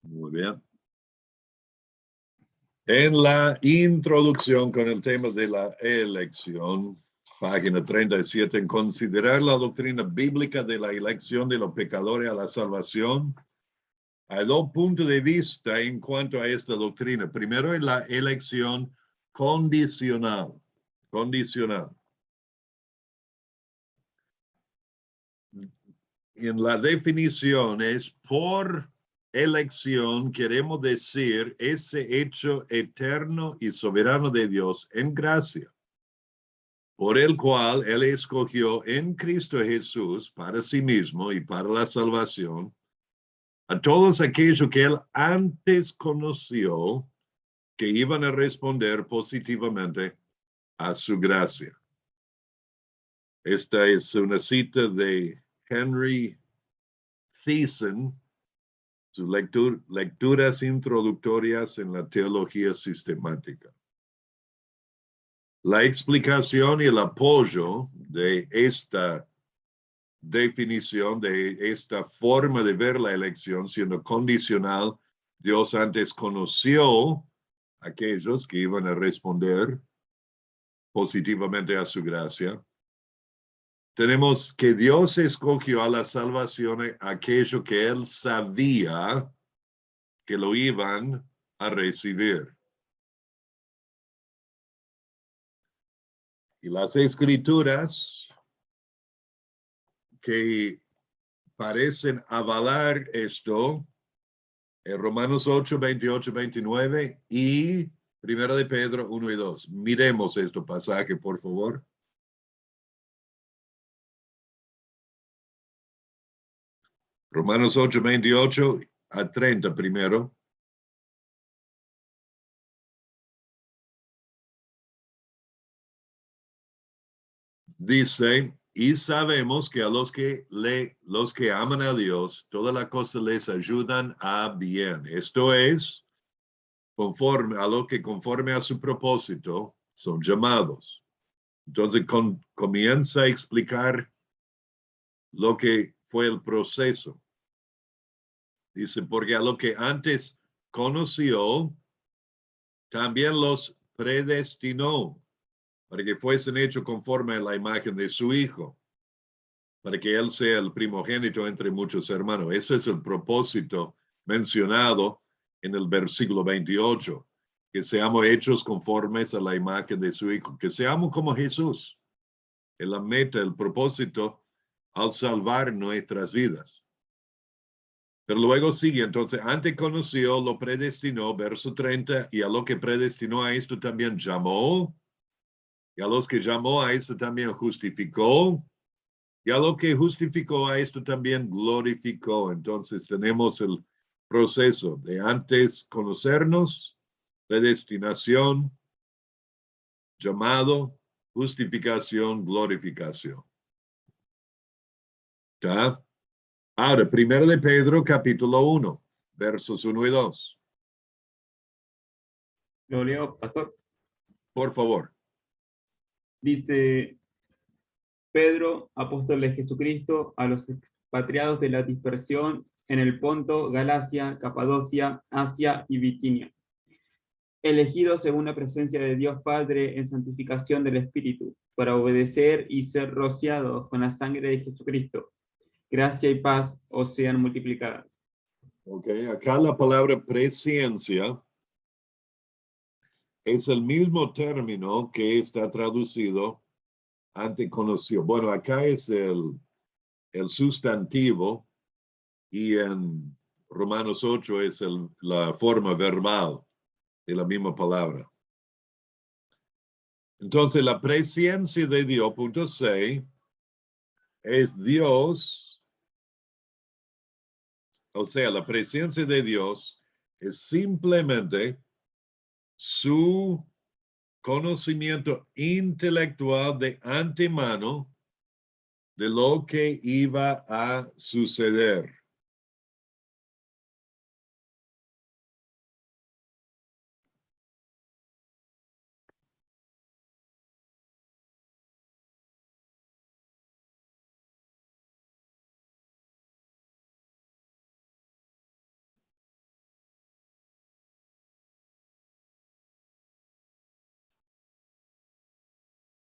Muy bien. En la introducción con el tema de la elección, página 37, en considerar la doctrina bíblica de la elección de los pecadores a la salvación, hay dos puntos de vista en cuanto a esta doctrina. Primero es la elección condicional. Condicional. En la definición es por elección, queremos decir ese hecho eterno y soberano de Dios en gracia, por el cual Él escogió en Cristo Jesús para sí mismo y para la salvación a todos aquellos que Él antes conoció que iban a responder positivamente a su gracia. Esta es una cita de Henry Thiessen, sus lecturas introductorias en la teología sistemática. La explicación y el apoyo de esta definición, de esta forma de ver la elección siendo condicional, Dios antes conoció a aquellos que iban a responder positivamente a su gracia. Tenemos que Dios escogió a la salvación a aquello que Él sabía que lo iban a recibir. Y las escrituras que parecen avalar esto, en Romanos 8, 28, 29 y Primera de Pedro 1 y 2. Miremos este pasaje, por favor. Romanos 8, 28 a 30 primero. Dice, y sabemos que a los que aman a Dios, todas las cosas les ayudan a bien. Esto es, conforme a lo que conforme a su propósito son llamados. Entonces comienza a explicar lo que fue el proceso. Dice, porque a lo que antes conoció, también los predestinó para que fuesen hechos conforme a la imagen de su Hijo, para que Él sea el primogénito entre muchos hermanos. Ese es el propósito mencionado en el versículo 28, que seamos hechos conformes a la imagen de su Hijo, que seamos como Jesús. Es la meta, el propósito al salvar nuestras vidas. Pero luego sigue, entonces, antes conoció, lo predestinó, verso 30, y a lo que predestinó a esto también llamó, y a los que llamó a esto también justificó, y a lo que justificó a esto también glorificó. Entonces tenemos el proceso de antes conocernos, predestinación, llamado, justificación, glorificación. ¿Está? Ahora, primero de Pedro, capítulo 1, versos 1 y 2. Lo leo, pastor. Por favor. Dice Pedro, apóstol de Jesucristo, a los expatriados de la dispersión en el Ponto, Galacia, Capadocia, Asia y Bitinia, elegidos según la presencia de Dios Padre en santificación del Espíritu, para obedecer y ser rociados con la sangre de Jesucristo. Gracia y paz os sean multiplicadas. Ok, acá la palabra presciencia es el mismo término que está traducido ante conoció. Bueno, acá es el sustantivo y en Romanos 8 es la forma verbal de la misma palabra. Entonces, la presencia de Dios, punto 6, es Dios, o sea, la presencia de Dios es simplemente su conocimiento intelectual de antemano de lo que iba a suceder.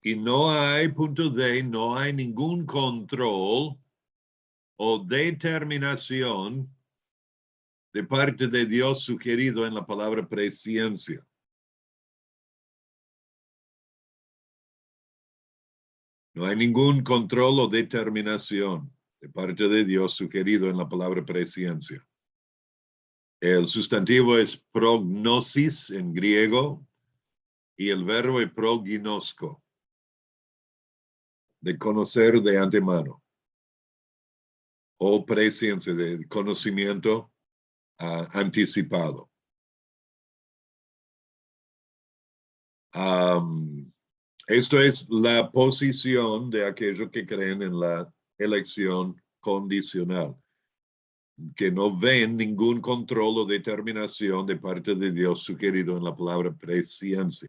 Y no hay, punto D, no hay ningún control o determinación de parte de Dios sugerido en la palabra presciencia. No hay ningún control o determinación de parte de Dios sugerido en la palabra presciencia. El sustantivo es prognosis en griego y el verbo es prognosco, de conocer de antemano, o presciencia, de conocimiento anticipado. Esto es la posición de aquellos que creen en la elección condicional, que no ven ningún control o determinación de parte de Dios sugerido en la palabra presciencia.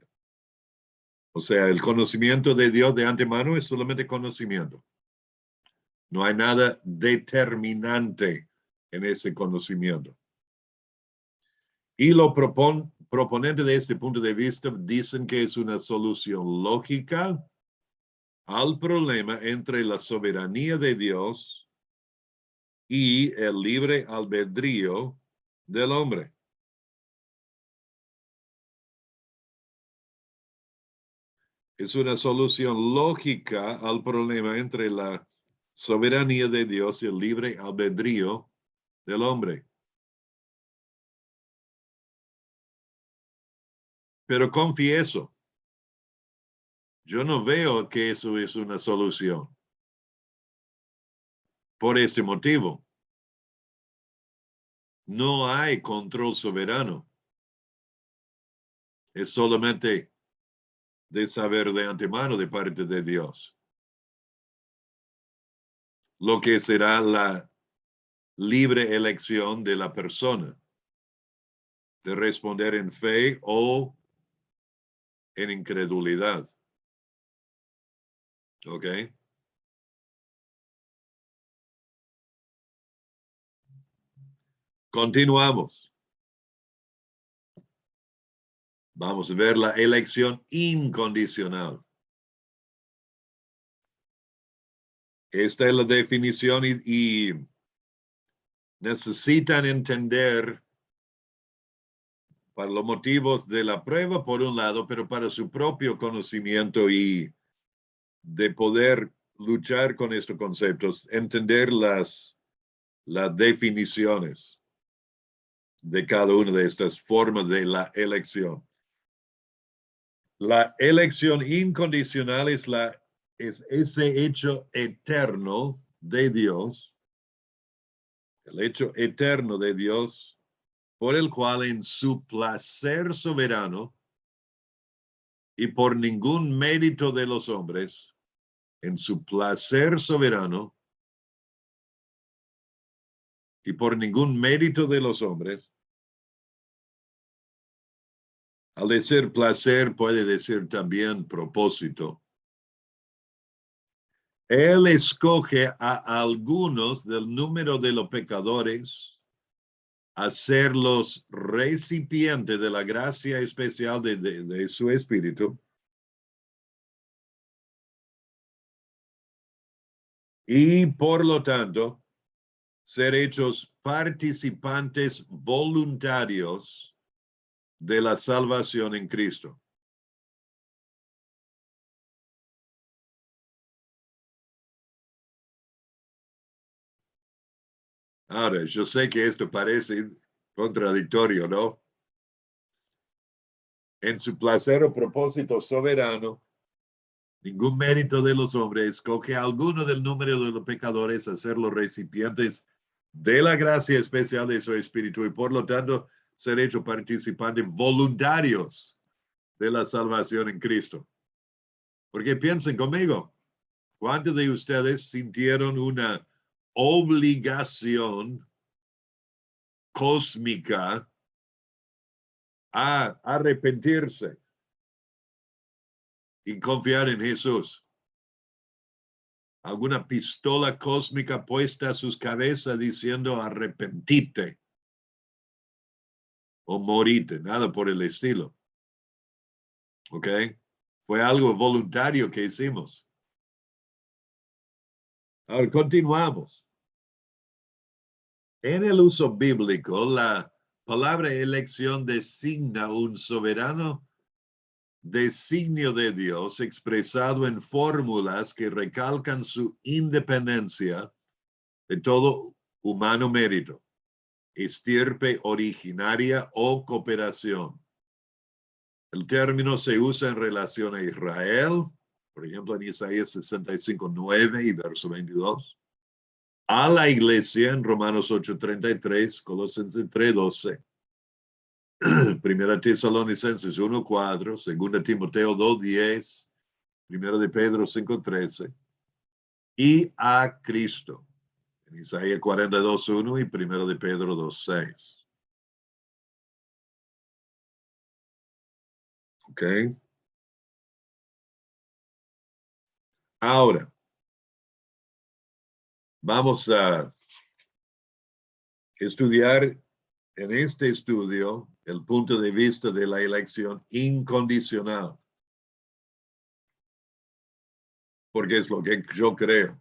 O sea, el conocimiento de Dios de antemano es solamente conocimiento. No hay nada determinante en ese conocimiento. Y los proponentes de este punto de vista dicen que es una solución lógica al problema entre la soberanía de Dios y el libre albedrío del hombre. Es una solución lógica al problema entre la soberanía de Dios y el libre albedrío del hombre. Pero confieso, yo no veo que eso es una solución. Por este motivo, no hay control soberano. Es solamente de saber de antemano de parte de Dios. Lo que será la libre elección de la persona de responder en fe o en incredulidad. ¿Ok? Continuamos. Vamos a ver la elección incondicional. Esta es la definición y necesitan entender para los motivos de la prueba, por un lado, pero para su propio conocimiento y de poder luchar con estos conceptos, entender las definiciones de cada una de estas formas de la elección. La elección incondicional es ese hecho eterno de Dios, el hecho eterno de Dios, por el cual en su placer soberano y por ningún mérito de los hombres, en su placer soberano y por ningún mérito de los hombres, al decir placer puede decir también propósito. Él escoge a algunos del número de los pecadores a ser los recipientes de la gracia especial de su espíritu. Y por lo tanto, ser hechos participantes voluntarios de la salvación en Cristo. Ahora, yo sé que esto parece contradictorio, ¿no? En su placer o propósito soberano, ningún mérito de los hombres escoge a alguno del número de los pecadores a ser los recipientes de la gracia especial de su espíritu y por lo tanto ser hechos participantes voluntarios de la salvación en Cristo. Porque piensen conmigo, ¿cuántos de ustedes sintieron una obligación cósmica a arrepentirse y confiar en Jesús? Alguna pistola cósmica puesta a sus cabezas diciendo arrepentite o morite, nada por el estilo. ¿Ok? Fue algo voluntario que hicimos. Ahora continuamos. En el uso bíblico, la palabra elección designa un soberano designio de Dios expresado en fórmulas que recalcan su independencia de todo humano mérito, estirpe originaria o cooperación. El término se usa en relación a Israel, por ejemplo, en Isaías 65:9 y verso 22, a la iglesia en Romanos 8:33, Colosenses 3:12, Primera Tesalonicenses 1:4, Segunda Timoteo 2:10, Primero de Pedro 5:13, y a Cristo en Isaías 42:1 y Primero de Pedro 2:6. ¿Ok? Ahora, vamos a estudiar en este estudio el punto de vista de la elección incondicional, porque es lo que yo creo.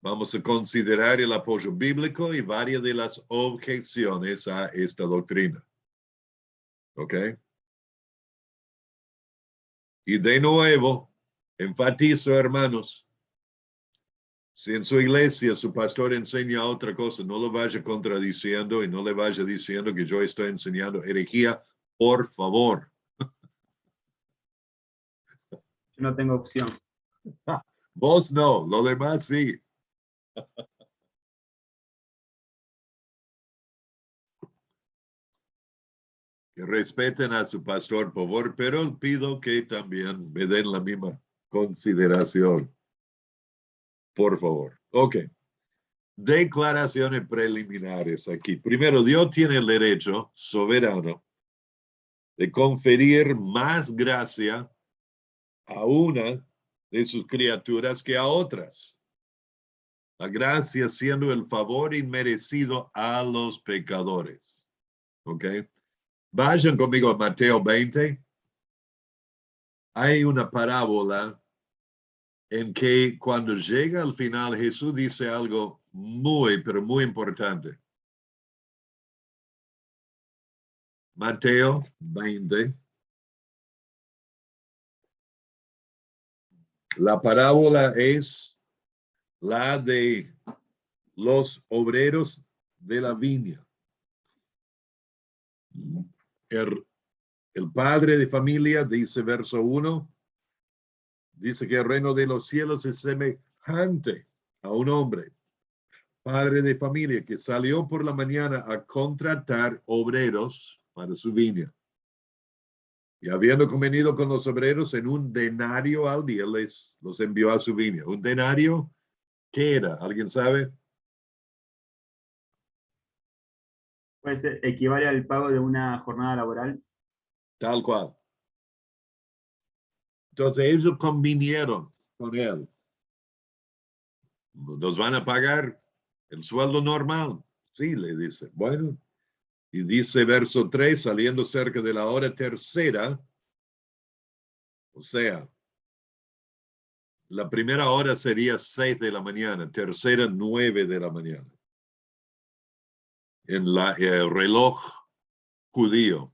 Vamos a considerar el apoyo bíblico y varias de las objeciones a esta doctrina. ¿Ok? Y de nuevo, enfatizo, hermanos, si en su iglesia su pastor enseña otra cosa, no lo vaya contradiciendo y no le vaya diciendo que yo estoy enseñando herejía, por favor. Yo no tengo opción. Vos no, lo demás sí. Que respeten a su pastor, por favor, pero pido que también me den la misma consideración. Por favor. Ok. Declaraciones preliminares aquí. Primero, Dios tiene el derecho soberano de conferir más gracia a una de sus criaturas que a otras. La gracia siendo el favor inmerecido a los pecadores. ¿Ok? Vayan conmigo a Mateo 20. Hay una parábola en que cuando llega al final Jesús dice algo muy, pero muy importante. Mateo 20. La parábola es la de los obreros de la viña. El padre de familia, dice verso 1, dice que el reino de los cielos es semejante a un hombre, padre de familia, que salió por la mañana a contratar obreros para su viña. Y habiendo convenido con los obreros en un denario al día, los envió a su viña. ¿Un denario qué era? ¿Alguien sabe? Pues equivale al pago de una jornada laboral. Tal cual. Entonces ellos convinieron con él. Nos van a pagar el sueldo normal. Sí, le dice. Bueno, y dice verso 3, saliendo cerca de la hora tercera, o sea, la primera hora sería 6 de la mañana, tercera 9 de la mañana. En el reloj judío.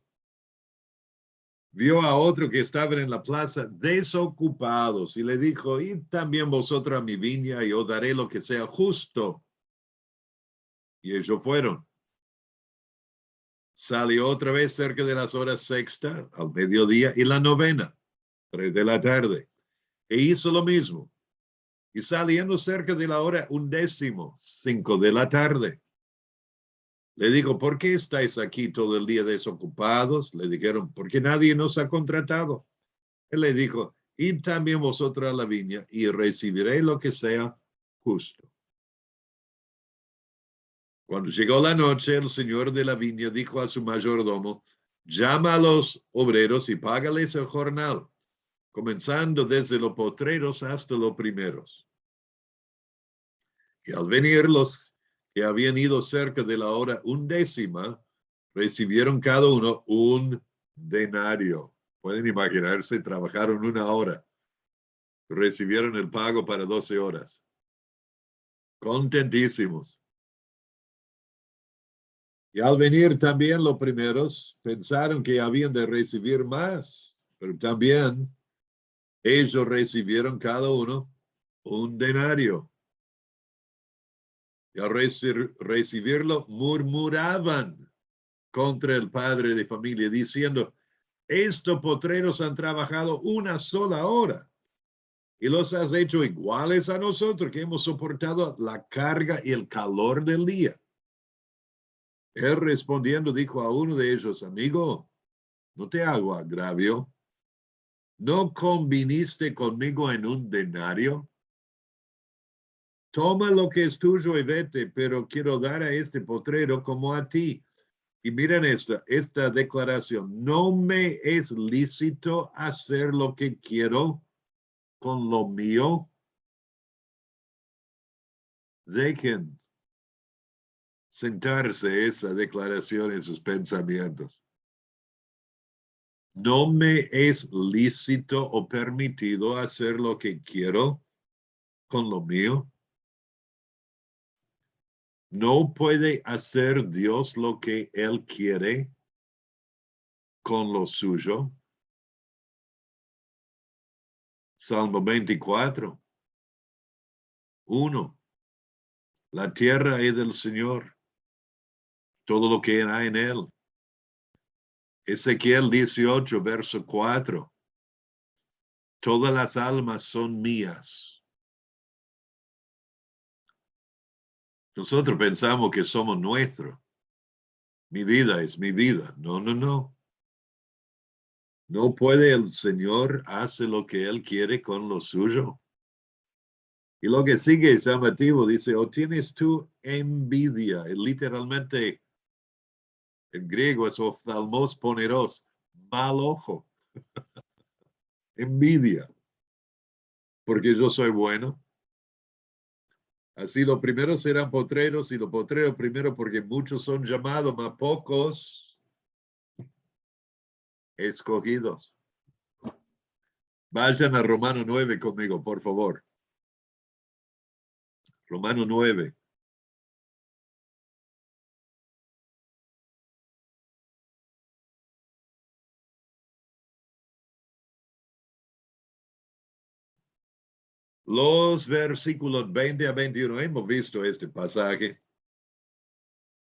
Vio a otro que estaba en la plaza desocupados y le dijo, id también vosotros a mi viña y os daré lo que sea justo. Y ellos fueron. Salió otra vez cerca de las horas sexta, al mediodía, y la novena, 3 de la tarde. E hizo lo mismo. Y saliendo cerca de la hora 11, 5 de la tarde. Le dijo, ¿por qué estáis aquí todo el día desocupados? Le dijeron, porque nadie nos ha contratado. Él le dijo, id también vosotros a la viña y recibiré lo que sea justo. Cuando llegó la noche, el señor de la viña dijo a su mayordomo, llama a los obreros y págales el jornal, comenzando desde los postreros hasta los primeros. Y al venir los que habían ido cerca de la hora 11, recibieron cada uno un denario. Pueden imaginarse, trabajaron 1 hora, recibieron el pago para 12 horas. Contentísimos. Y al venir también los primeros pensaron que habían de recibir más, pero también ellos recibieron cada uno un denario. Y al recibirlo, murmuraban contra el padre de familia, diciendo, estos potreros han trabajado 1 sola hora y los has hecho iguales a nosotros, que hemos soportado la carga y el calor del día. Él respondiendo dijo a uno de ellos, amigo, no te hago agravio. ¿No conviniste conmigo en un denario? Toma lo que es tuyo y vete, pero quiero dar a este potrero como a ti. Y miren esta declaración. No me es lícito hacer lo que quiero con lo mío. Dejen sentarse esa declaración en sus pensamientos. No me es lícito o permitido hacer lo que quiero con lo mío. No puede hacer Dios lo que Él quiere con lo suyo. Salmo 24, 1. La tierra es del Señor, todo lo que hay en él. Ezequiel 18, verso 4. Todas las almas son mías. Nosotros pensamos que somos nuestros. Mi vida es mi vida. No, no, no. No puede el Señor hacer lo que Él quiere con lo suyo. Y lo que sigue es llamativo, dice, o tienes tú envidia. Literalmente, en griego es oftalmos poneros, mal ojo, envidia, porque yo soy bueno. Así los primeros serán potreros y los potreros primero porque muchos son llamados, mas pocos escogidos. Vayan a Romano 9 conmigo, por favor. Romano 9. Los versículos 20 a 21, hemos visto este pasaje.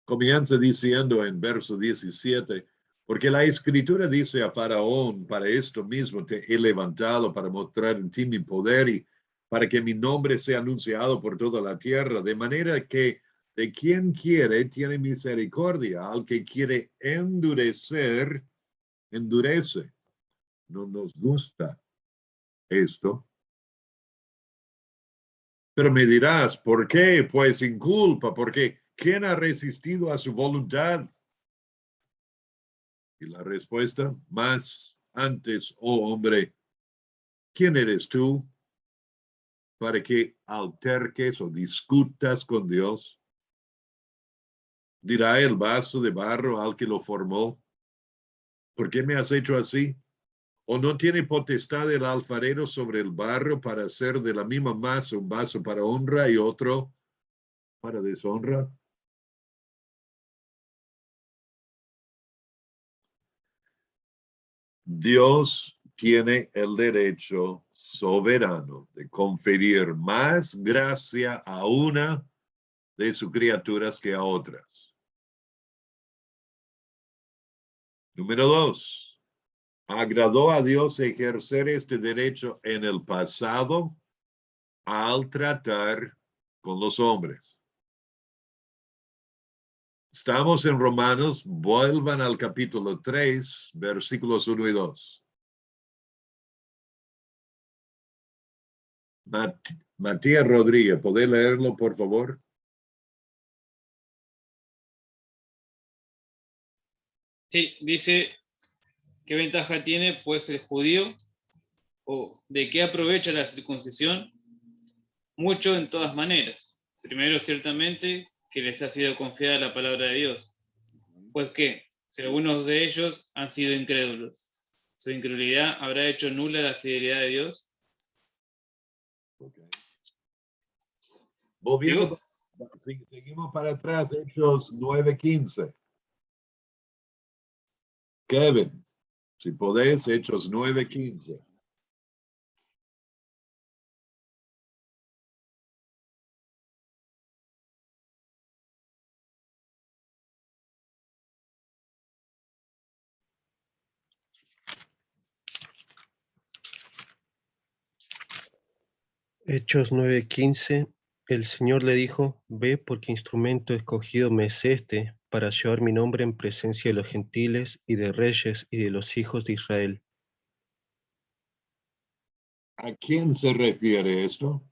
Comienza diciendo en verso 17, porque la escritura dice a Faraón, para esto mismo te he levantado para mostrar en ti mi poder y para que mi nombre sea anunciado por toda la tierra, de manera que de quien quiere tiene misericordia, al que quiere endurecer, endurece. No nos gusta esto. Pero me dirás, ¿por qué? Pues sin culpa, porque ¿quién ha resistido a su voluntad? Y la respuesta, más antes, oh hombre, ¿quién eres tú para que alterques o discutas con Dios? Dirá el vaso de barro al que lo formó, ¿por qué me has hecho así? ¿O no tiene potestad el alfarero sobre el barro para hacer de la misma masa un vaso para honra y otro para deshonra? Dios tiene el derecho soberano de conferir más gracia a una de sus criaturas que a otras. Número 2. ¿Agradó a Dios ejercer este derecho en el pasado al tratar con los hombres? Estamos en Romanos, vuelvan al capítulo 3, versículos 1 y 2. Matías Rodríguez, ¿podés leerlo, por favor? Sí, dice, ¿qué ventaja tiene pues el judío? ¿O de qué aprovecha la circuncisión? Mucho en todas maneras. Primero, ciertamente, que les ha sido confiada la palabra de Dios. Pues que, si algunos de ellos han sido incrédulos. su incredulidad habrá hecho nula la fidelidad de Dios. Okay. Volviendo, ¿Sigo? seguimos para atrás, Hechos 9:15. Kevin, si podés, Hechos 9:15. Hechos 9:15. El Señor le dijo: Ve, porque instrumento escogido me es este, para llevar mi nombre en presencia de los gentiles y de reyes y de los hijos de Israel. ¿A quién se refiere esto?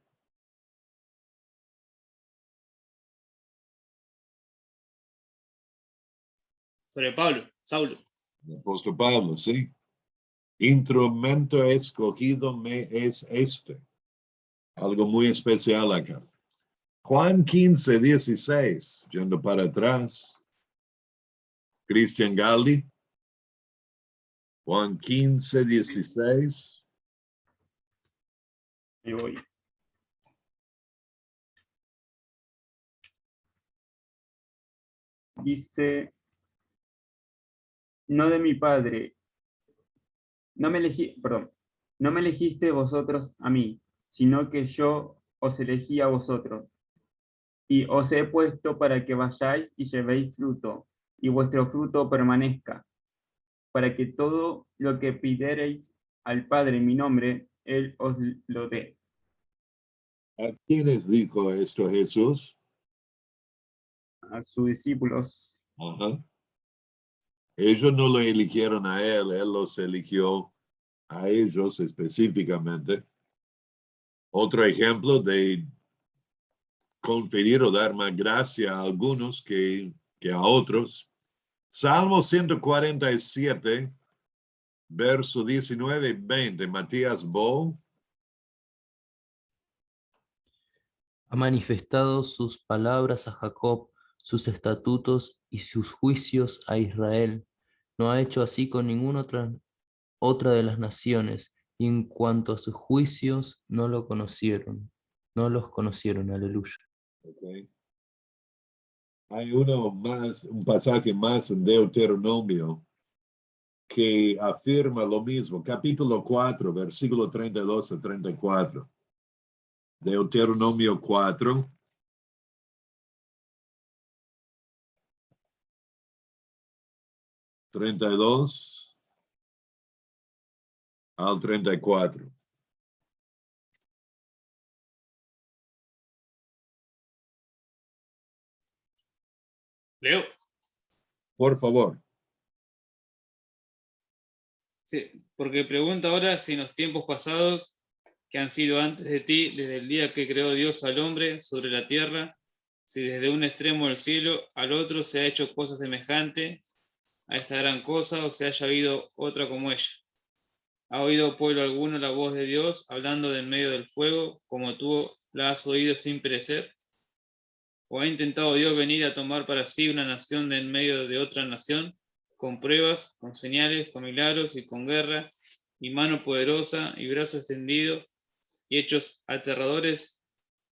Sobre Pablo, Saulo. El apóstol Pablo, sí. Instrumento escogido me es este. Algo muy especial acá. Juan 15:16, yendo para atrás. Cristian Galdi. Juan 15:16. Ahí voy. Dice, no de mi Padre, no me elegiste vosotros a mí, sino que yo os elegí a vosotros, y os he puesto para que vayáis y llevéis fruto, y vuestro fruto permanezca, para que todo lo que pidiereis al Padre en mi nombre, Él os lo dé. ¿A quiénes dijo esto Jesús? A sus discípulos. Ajá. Ellos no lo eligieron a él los eligió a ellos específicamente. Otro ejemplo de conferir o dar más gracia a algunos que a otros. Salmo 147, verso 19 y 20, Matías Bo. Ha manifestado sus palabras a Jacob, sus estatutos y sus juicios a Israel. No ha hecho así con ninguna otra de las naciones, y en cuanto a sus juicios no los conocieron, aleluya. Okay. Hay un pasaje más en Deuteronomio que afirma lo mismo, capítulo 4, versículo 32 a 34. Deuteronomio 4. (32 al 34). Leo. Por favor. Sí, porque pregunta ahora si en los tiempos pasados, que han sido antes de ti, desde el día que creó Dios al hombre sobre la tierra, si desde un extremo del cielo al otro se ha hecho cosa semejante a esta gran cosa, o se haya habido otra como ella. ¿Ha oído pueblo alguno la voz de Dios hablando de en medio del fuego, como tú la has oído sin perecer? ¿O ha intentado Dios venir a tomar para sí una nación de en medio de otra nación, con pruebas, con señales, con milagros y con guerra, y mano poderosa y brazo extendido, y hechos aterradores,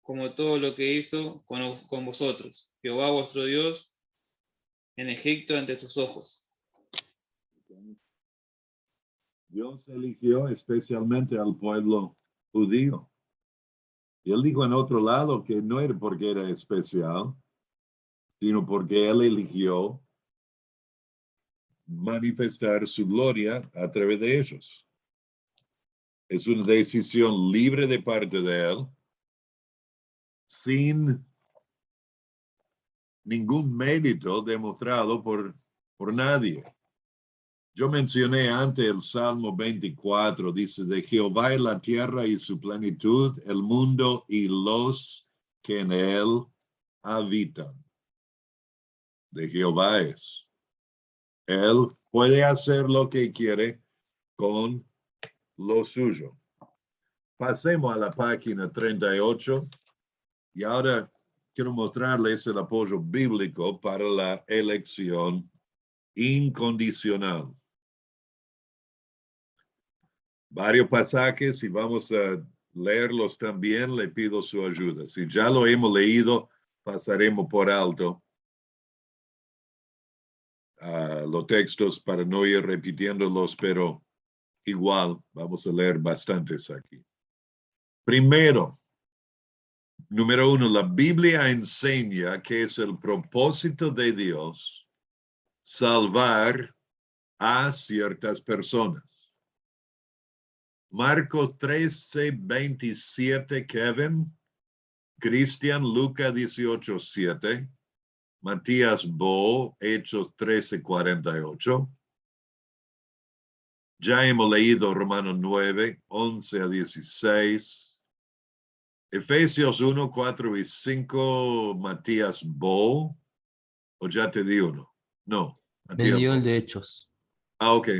como todo lo que hizo con vosotros, Jehová vuestro Dios, en Egipto ante tus ojos? Dios eligió especialmente al pueblo judío. Y él dijo en otro lado que no era porque era especial, sino porque él eligió manifestar su gloria a través de ellos. Es una decisión libre de parte de él, sin ningún mérito demostrado por nadie. Yo mencioné antes el Salmo 24, dice, de Jehová es la tierra y su plenitud, el mundo y los que en él habitan. De Jehová es. Él puede hacer lo que quiere con lo suyo. Pasemos a la página 38 y ahora quiero mostrarles el apoyo bíblico para la elección incondicional. varios pasajes y vamos a leerlos también. Le pido su ayuda. Si ya lo hemos leído, pasaremos por alto los textos para no ir repitiéndolos, pero igual vamos a leer bastantes aquí. Primero, número 1, la Biblia enseña que es el propósito de Dios salvar a ciertas personas. Marcos 13:27, Kevin, Cristian, Lucas 18:7, Matías Bo, Hechos 13:48. Ya hemos leído Romanos 9:11-16. Efesios 1:4 y 5, Matías Bo. ¿O ya te di uno? No. Me Matías dio Bo. el de Hechos. Ok.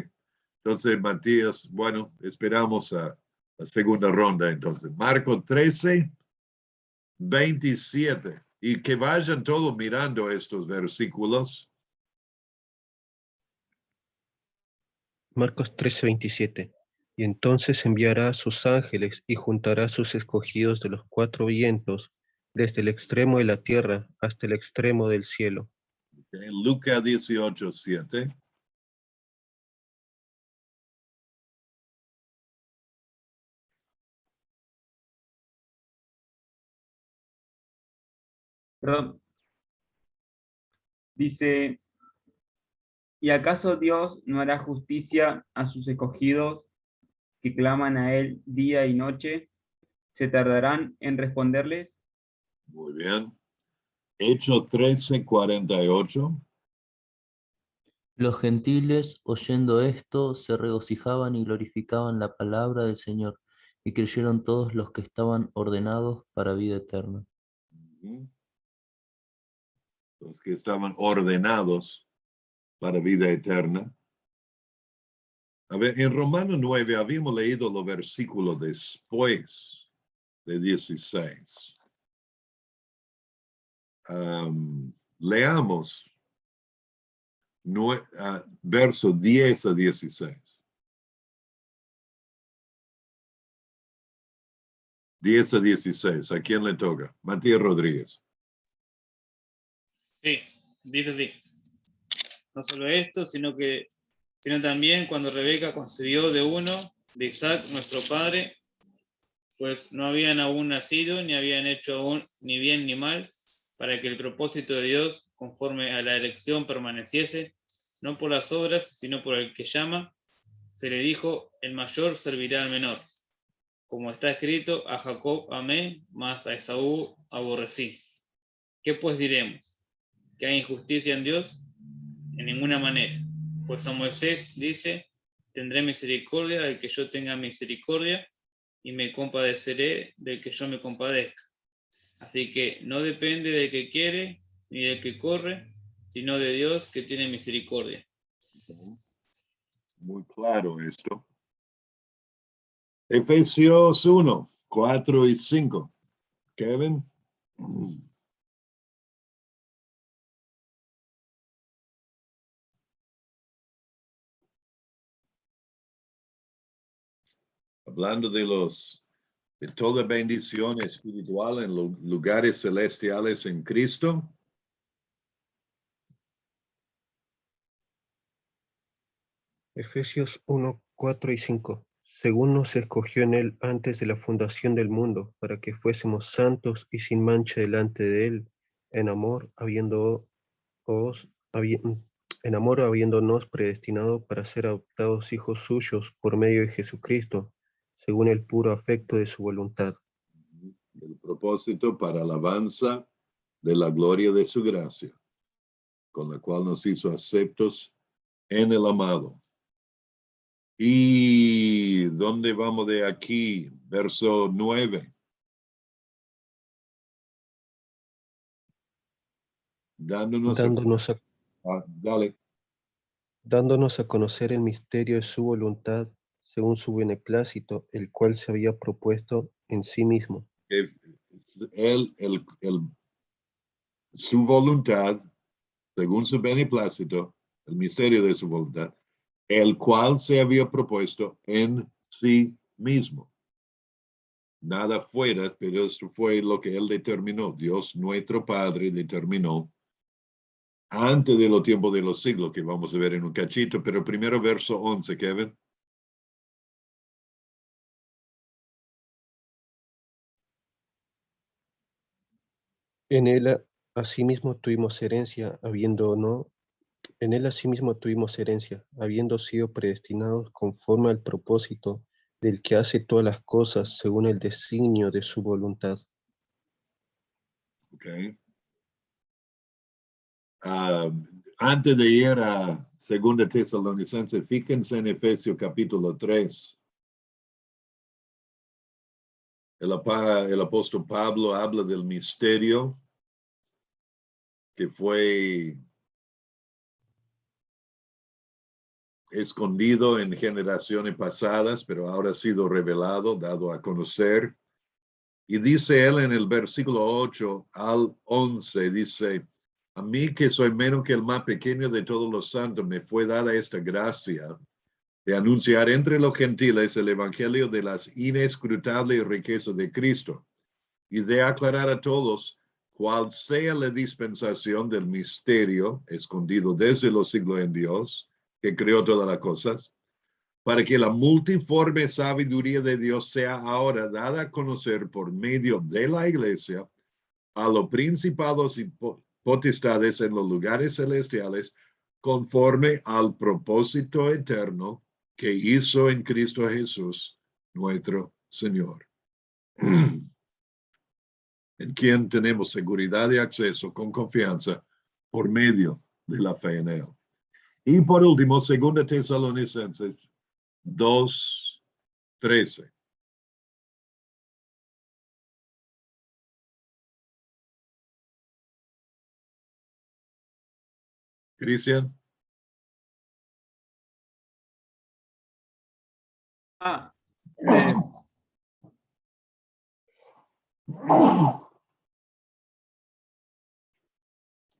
Entonces, Matías, bueno, esperamos a la segunda ronda entonces. Marcos 13:27. Y que vayan todos mirando estos versículos. Marcos 13:27. Y entonces enviará a sus ángeles y juntará a sus escogidos de los cuatro vientos, desde el extremo de la tierra hasta el extremo del cielo. Okay. Lucas 18:7. Perdón. Dice, ¿y acaso Dios no hará justicia a sus escogidos que claman a Él día y noche? ¿Se tardarán en responderles? Muy bien. Hechos 13:48. Los gentiles, oyendo esto, se regocijaban y glorificaban la palabra del Señor, y creyeron todos los que estaban ordenados para vida eterna. Los que estaban ordenados para vida eterna. A ver, en Romanos 9 habíamos leído los versículos después de 16. Leamos versos 10-16. 10-16. ¿A quién le toca? Matías Rodríguez. Sí, dice así. No solo esto, sino también cuando Rebeca concibió de uno, de Isaac, nuestro padre, pues no habían aún nacido, ni habían hecho aún ni bien ni mal, para que el propósito de Dios, conforme a la elección, permaneciese, no por las obras, sino por el que llama. Se le dijo, el mayor servirá al menor. Como está escrito, a Jacob amé, mas a Esaú aborrecí. ¿Qué pues diremos? ¿Que hay injusticia en Dios? En ninguna manera. Pues a Moisés dice, tendré misericordia del que yo tenga misericordia, y me compadeceré del que yo me compadezca. Así que no depende del que quiere ni del que corre, sino de Dios que tiene misericordia. Muy claro esto. Efesios 1:4 y 5. Kevin. Hablando de toda bendición espiritual en los lugares celestiales en Cristo. Efesios 1:4 y 5. Según nos escogió en Él antes de la fundación del mundo, para que fuésemos santos y sin mancha delante de Él, en amor, habiéndonos predestinado para ser adoptados hijos suyos por medio de Jesucristo, según el puro afecto de su voluntad. El propósito para alabanza de la gloria de su gracia, con la cual nos hizo aceptos en el amado. ¿Y dónde vamos de aquí? Verso 9. Dándonos a conocer el misterio de su voluntad, según su beneplácito, el cual se había propuesto en sí mismo. Su voluntad, según su beneplácito, el misterio de su voluntad, el cual se había propuesto en sí mismo. Nada fuera, pero esto fue lo que él determinó. Dios nuestro Padre determinó antes de los tiempos de los siglos, que vamos a ver en un cachito, pero primero verso 11, Kevin. En él asimismo tuvimos herencia, en él asimismo tuvimos herencia, habiendo sido predestinados conforme al propósito del que hace todas las cosas según el designio de su voluntad. Okay. Antes de ir a 2 Tesalonicenses, fíjense en Efesios capítulo 3. El apóstol Pablo habla del misterio que fue escondido en generaciones pasadas, pero ahora ha sido revelado, dado a conocer. Y dice él en el versículo 8 al 11, dice, a mí que soy menos que el más pequeño de todos los santos, me fue dada esta gracia de anunciar entre los gentiles el evangelio de las inescrutables riquezas de Cristo y de aclarar a todos cuál sea la dispensación del misterio escondido desde los siglos en Dios, que creó todas las cosas, para que la multiforme sabiduría de Dios sea ahora dada a conocer por medio de la iglesia a los principados y potestades en los lugares celestiales, conforme al propósito eterno que hizo en Cristo Jesús, nuestro Señor, en quien tenemos seguridad de acceso con confianza por medio de la fe en él. Y por último, 2 Tesalonicenses 2:13. Cristian.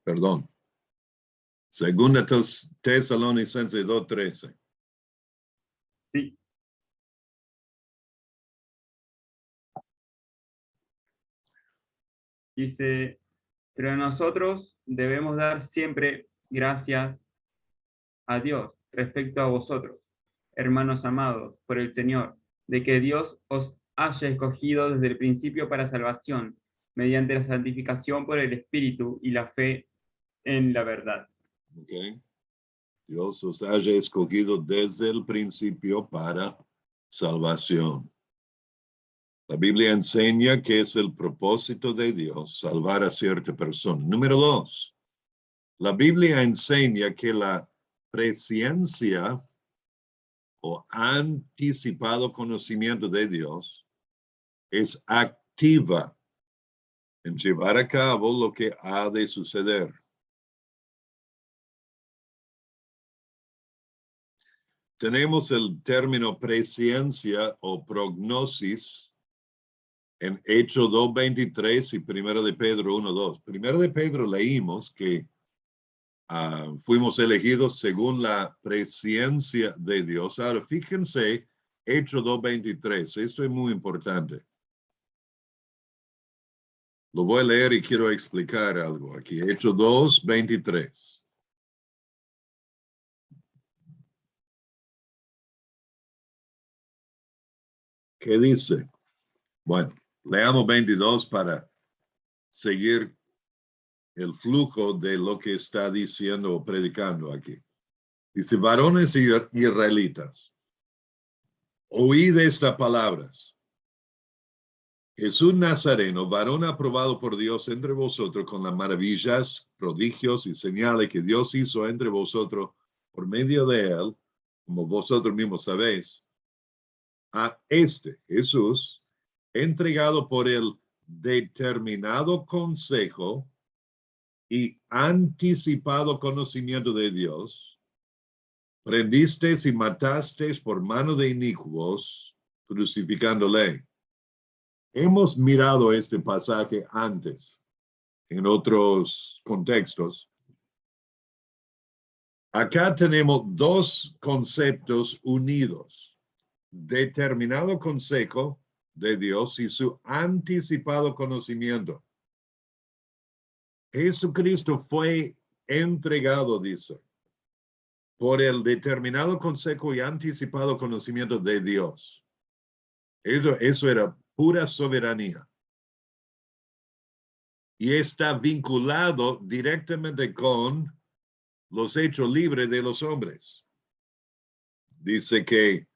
Perdón. 2 Tesalonicenses 2:13. Sí. Dice, pero nosotros debemos dar siempre gracias a Dios respecto a vosotros, hermanos amados por el Señor, de que Dios os haya escogido desde el principio para salvación, mediante la santificación por el Espíritu y la fe en la verdad. Okay. Dios os haya escogido desde el principio para salvación. La Biblia enseña que es el propósito de Dios salvar a cierta persona. Número 2, la Biblia enseña que la presciencia o anticipado conocimiento de Dios es activa en llevar a cabo lo que ha de suceder. Tenemos el término presciencia o prognosis en Hechos 2:23 y 1 de Pedro 1:2. 1 de Pedro leímos que fuimos elegidos según la presciencia de Dios. Ahora, fíjense, Hechos 2:23. Esto es muy importante. Lo voy a leer y quiero explicar algo aquí. Hechos 2:23. ¿Qué dice? Bueno, leamos 22 para seguir el flujo de lo que está diciendo o predicando aquí. Dice, varones israelitas, oíd estas palabras. Jesús Nazareno, varón aprobado por Dios entre vosotros con las maravillas, prodigios y señales que Dios hizo entre vosotros por medio de él, como vosotros mismos sabéis, a este Jesús, entregado por el determinado consejo y anticipado conocimiento de Dios, prendisteis y matasteis por mano de inicuos, crucificándole. Hemos mirado este pasaje antes, en otros contextos. Acá tenemos dos conceptos unidos. determinado consejo de Dios y su anticipado conocimiento. Jesucristo fue entregado, dice, por el determinado consejo y anticipado conocimiento de Dios. Eso era pura soberanía. Y está vinculado directamente con los hechos libres de los hombres. Dice que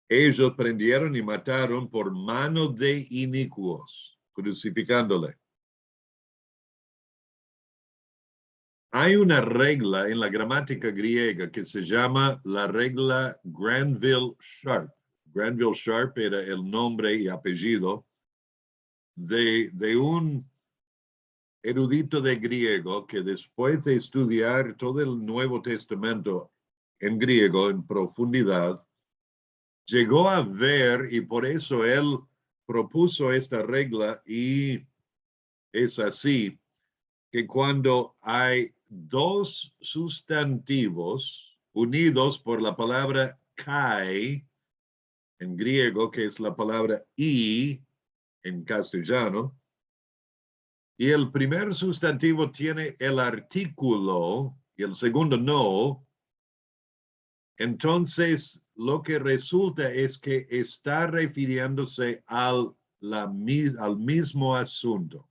ellos prendieron y mataron por mano de inicuos, crucificándole. Hay una regla en la gramática griega que se llama la regla Granville-Sharp. Granville-Sharp era el nombre y apellido de un erudito de griego que después de estudiar todo el Nuevo Testamento en griego en profundidad, llegó a ver, y por eso él propuso esta regla, y es así, que cuando hay dos sustantivos unidos por la palabra kai en griego, que es la palabra y en castellano, y el primer sustantivo tiene el artículo y el segundo no, entonces lo que resulta es que está refiriéndose al mismo asunto,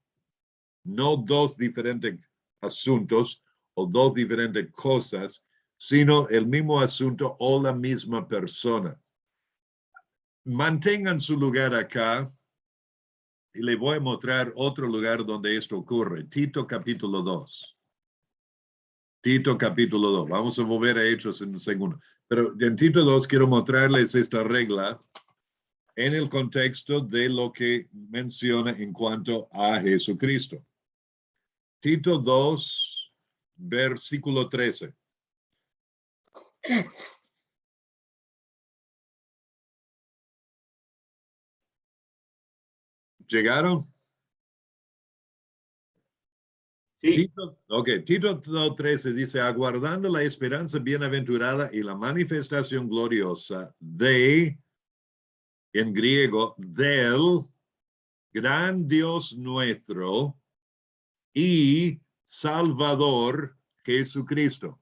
no dos diferentes asuntos o dos diferentes cosas, sino el mismo asunto o la misma persona. Mantengan su lugar acá y le voy a mostrar otro lugar donde esto ocurre. Tito capítulo 2. Tito capítulo 2. Vamos a volver a Hechos en un segundo. Pero en Tito 2 quiero mostrarles esta regla en el contexto de lo que menciona en cuanto a Jesucristo. Tito 2, versículo 13. ¿Llegaron? Sí, Tito 2:13 dice, aguardando la esperanza bienaventurada y la manifestación gloriosa en griego, del gran Dios nuestro y Salvador Jesucristo.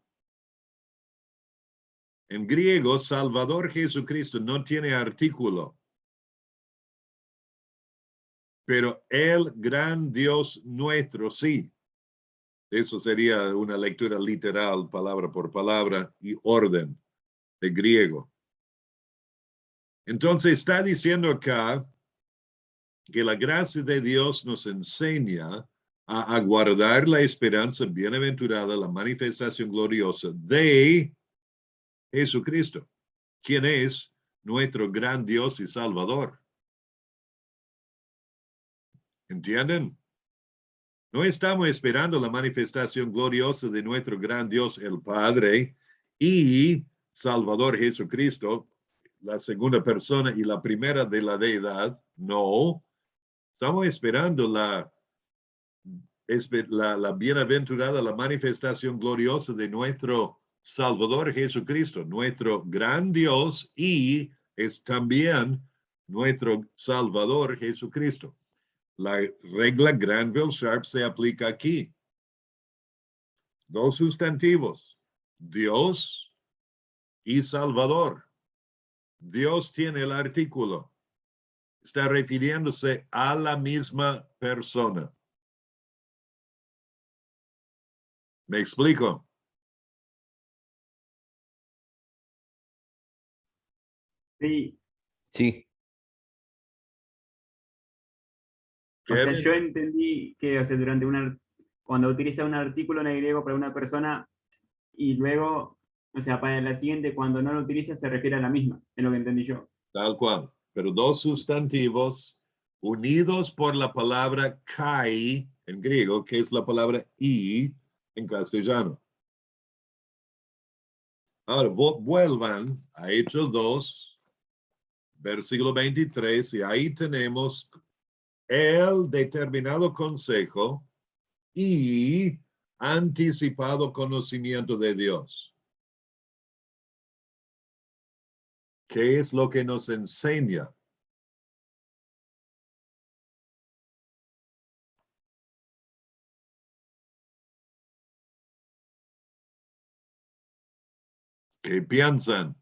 En griego, Salvador Jesucristo no tiene artículo, pero el gran Dios nuestro sí. Eso sería una lectura literal, palabra por palabra, y orden de griego. Entonces está diciendo acá que la gracia de Dios nos enseña a aguardar la esperanza bienaventurada, la manifestación gloriosa de Jesucristo, quien es nuestro gran Dios y Salvador. ¿Entienden? No estamos esperando la manifestación gloriosa de nuestro gran Dios, el Padre, y Salvador Jesucristo, la segunda persona y la primera de la deidad. No. Estamos esperando la bienaventurada, la manifestación gloriosa de nuestro Salvador Jesucristo, nuestro gran Dios, y es también nuestro Salvador Jesucristo. La regla Granville-Sharp se aplica aquí. Dos sustantivos, Dios y Salvador. Dios tiene el artículo. Está refiriéndose a la misma persona. ¿Me explico? sí. Sí, O sea, Kevin, yo entendí que, o sea, cuando utiliza un artículo en el griego para una persona y luego, o sea, para la siguiente, cuando no lo utiliza, se refiere a la misma, es lo que entendí yo. tal cual. Pero dos sustantivos unidos por la palabra kai en griego, que es la palabra y en castellano. Ahora, vuelvan a Hechos 2, versículo 23, y ahí tenemos el determinado consejo y anticipado conocimiento de Dios. ¿Qué es lo que nos enseña? ¿Qué piensan?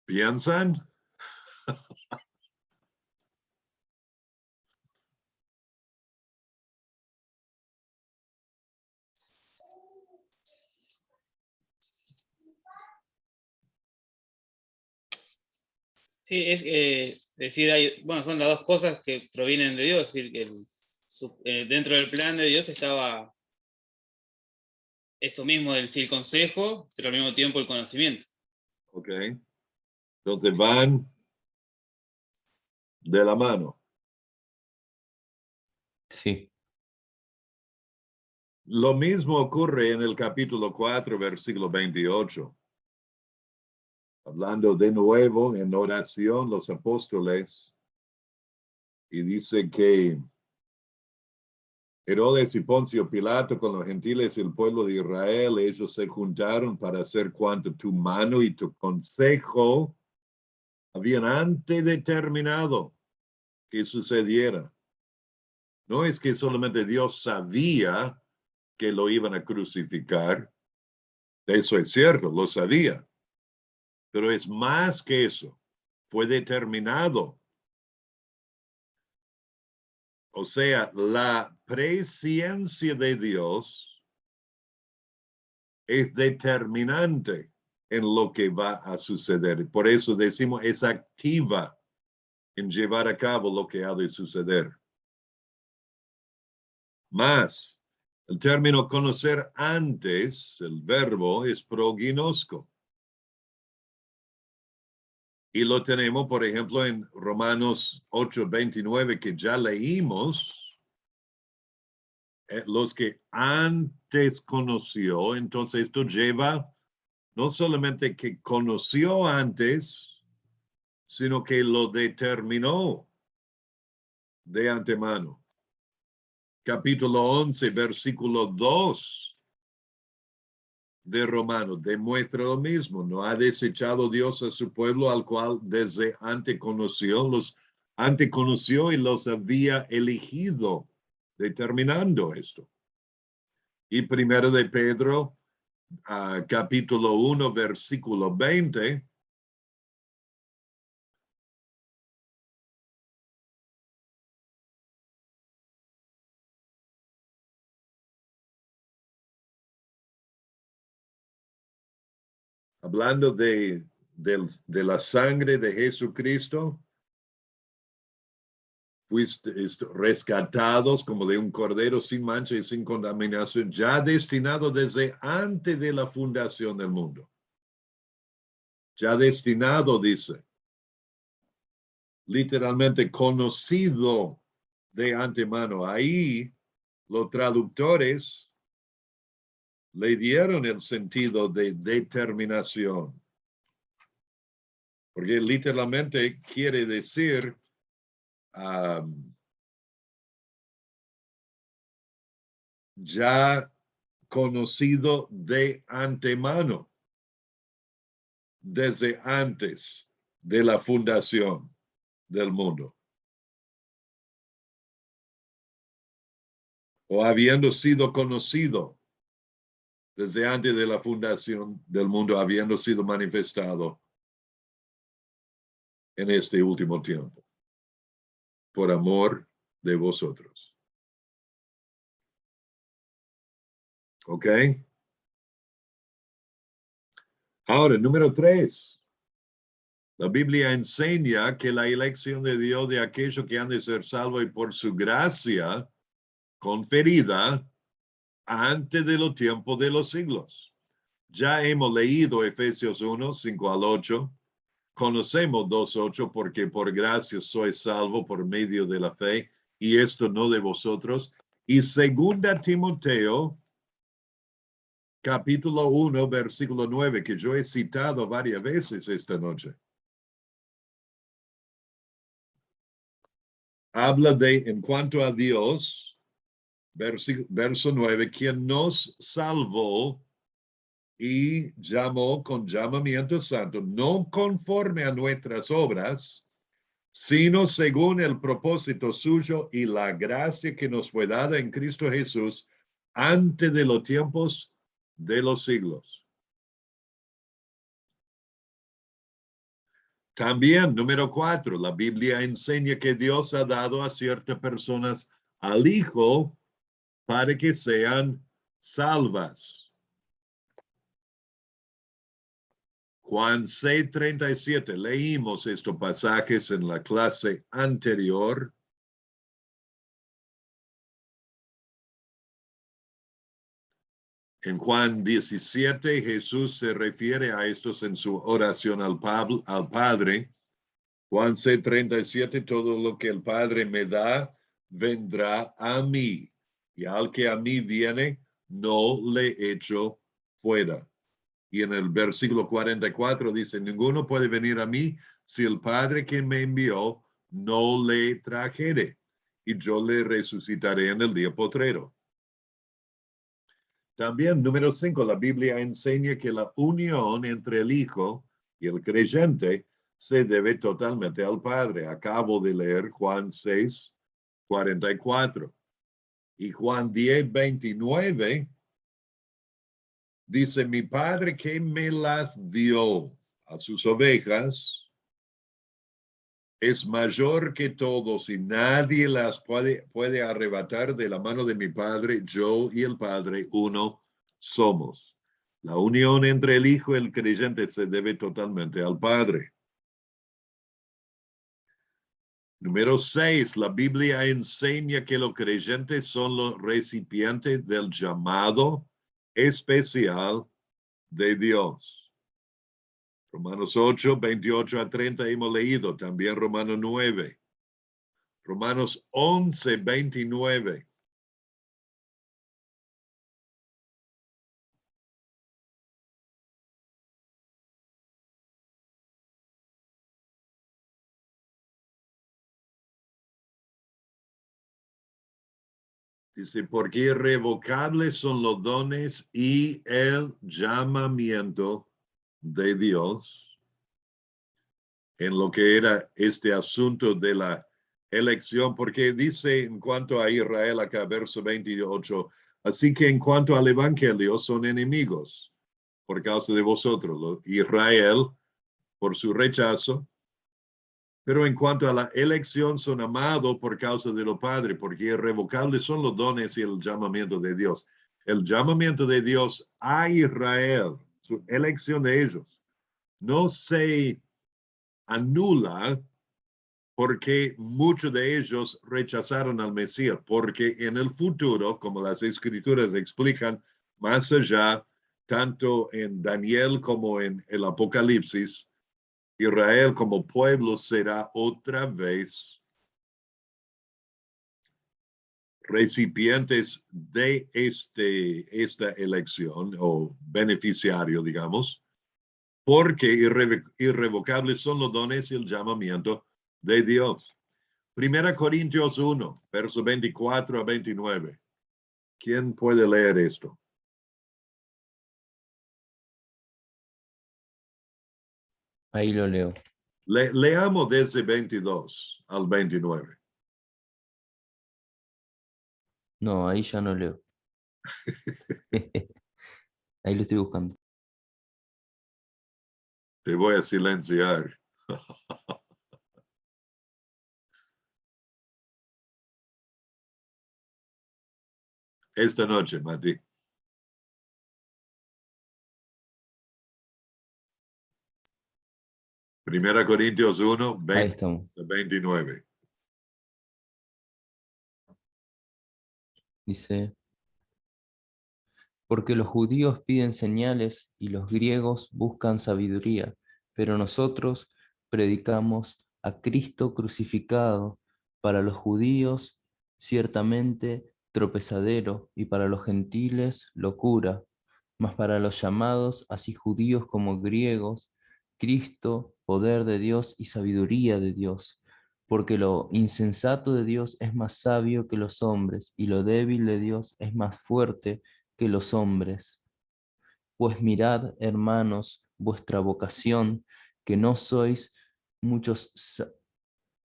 ¿Piensan? Sí, es decir, bueno, son las dos cosas que provienen de Dios, es decir, que dentro del plan de Dios estaba eso mismo, el consejo, pero al mismo tiempo el conocimiento. Ok. Entonces van de la mano. Sí, Lo mismo ocurre en el capítulo 4, versículo 28. Hablando de nuevo en oración los apóstoles, y dice que Herodes y Poncio Pilato con los gentiles y el pueblo de Israel, ellos se juntaron para hacer cuanto tu mano y tu consejo habían antedeterminado que sucediera. No es que solamente Dios sabía que lo iban a crucificar, eso es cierto, lo sabía, pero es más que eso, fue determinado. O sea, la presciencia de Dios es determinante en lo que va a suceder. Por eso decimos, es activa en llevar a cabo lo que ha de suceder. Más, el término conocer antes, el verbo es prognosco. Y lo tenemos, por ejemplo, en Romanos 8:29, que ya leímos. Los que antes conoció, entonces esto lleva no solamente que conoció antes, sino que lo determinó de antemano. Capítulo 11, versículo 2 de Romanos demuestra lo mismo. No ha desechado Dios a su pueblo al cual desde antes conoció, y los había elegido, determinando esto. Y primero de Pedro, capítulo 1, versículo 20, hablando de la sangre de Jesucristo, fuiste rescatados como de un cordero sin mancha y sin contaminación, ya destinado desde antes de la fundación del mundo. Ya destinado, dice, literalmente conocido de antemano. Ahí los traductores le dieron el sentido de determinación, porque literalmente quiere decir ya conocido de antemano, desde antes de la fundación del mundo, o habiendo sido conocido desde antes de la fundación del mundo, habiendo sido manifestado en este último tiempo, por amor de vosotros. ¿Ok? Ahora, número 3. La Biblia enseña que la elección de Dios de aquellos que han de ser salvos y por su gracia conferida antes de los tiempos de los siglos. Ya hemos leído Efesios 1, 5 al 8. Conocemos 2:8, porque por gracia sois salvo por medio de la fe, y esto no de vosotros, Y segunda Timoteo, capítulo 1, versículo 9, que yo he citado varias veces esta noche. Habla de, en cuanto a Dios, verso 9, quien nos salvó y llamó con llamamiento santo, no conforme a nuestras obras, sino según el propósito suyo y la gracia que nos fue dada en Cristo Jesús antes de los tiempos de los siglos. También, número 4, la Biblia enseña que Dios ha dado a ciertas personas al Hijo para que sean salvas. Juan 6:37, leímos estos pasajes en la clase anterior. En Juan 17, Jesús se refiere a estos en su oración al Padre. Juan 6:37, todo lo que el Padre me da, vendrá a mí. Y al que a mí viene, no le echo fuera. Y en el versículo 44 dice, ninguno puede venir a mí si el Padre que me envió no le trajere, y yo le resucitaré en el día postrero. También, número 5, la Biblia enseña que la unión entre el Hijo y el creyente se debe totalmente al Padre. Acabo de leer Juan 6:44. Y Juan 10:29 dice, mi Padre que me las dio a sus ovejas es mayor que todos y nadie las puede arrebatar de la mano de mi Padre. Yo y el Padre uno somos. La unión entre el Hijo y el creyente se debe totalmente al Padre. Número 6, la Biblia enseña que los creyentes son los recipientes del llamado especial de Dios. Romanos 8:28-30 hemos leído, también Romanos 9. Romanos 11:29. Dice, porque irrevocables son los dones y el llamamiento de Dios en lo que era este asunto de la elección, porque dice en cuanto a Israel acá, verso 28, así que en cuanto al evangelio son enemigos por causa de vosotros, Israel por su rechazo, pero en cuanto a la elección son amados por causa de lo Padre, porque irrevocables son los dones y el llamamiento de Dios. El llamamiento de Dios a Israel, su elección de ellos, no se anula porque muchos de ellos rechazaron al Mesías, porque en el futuro, como las escrituras explican, más allá, tanto en Daniel como en el Apocalipsis, Israel como pueblo será otra vez recipientes de esta elección o beneficiario, digamos, porque irrevocables son los dones y el llamamiento de Dios. 1 Corintios 1, verso 24-29. ¿Quién puede leer esto? Ahí lo leo. Leamos desde 22 al 29. No, ahí ya no leo. Ahí lo estoy buscando. Te voy a silenciar. Esta noche, Mati. Primera Corintios 1, Ahí 20 estamos. 29. Dice, porque los judíos piden señales y los griegos buscan sabiduría, pero nosotros predicamos a Cristo crucificado, para los judíos ciertamente tropezadero, y para los gentiles locura, mas para los llamados, así judíos como griegos, Cristo, poder de Dios y sabiduría de Dios. Porque lo insensato de Dios es más sabio que los hombres, y lo débil de Dios es más fuerte que los hombres. Pues mirad, hermanos, vuestra vocación, que no sois muchos,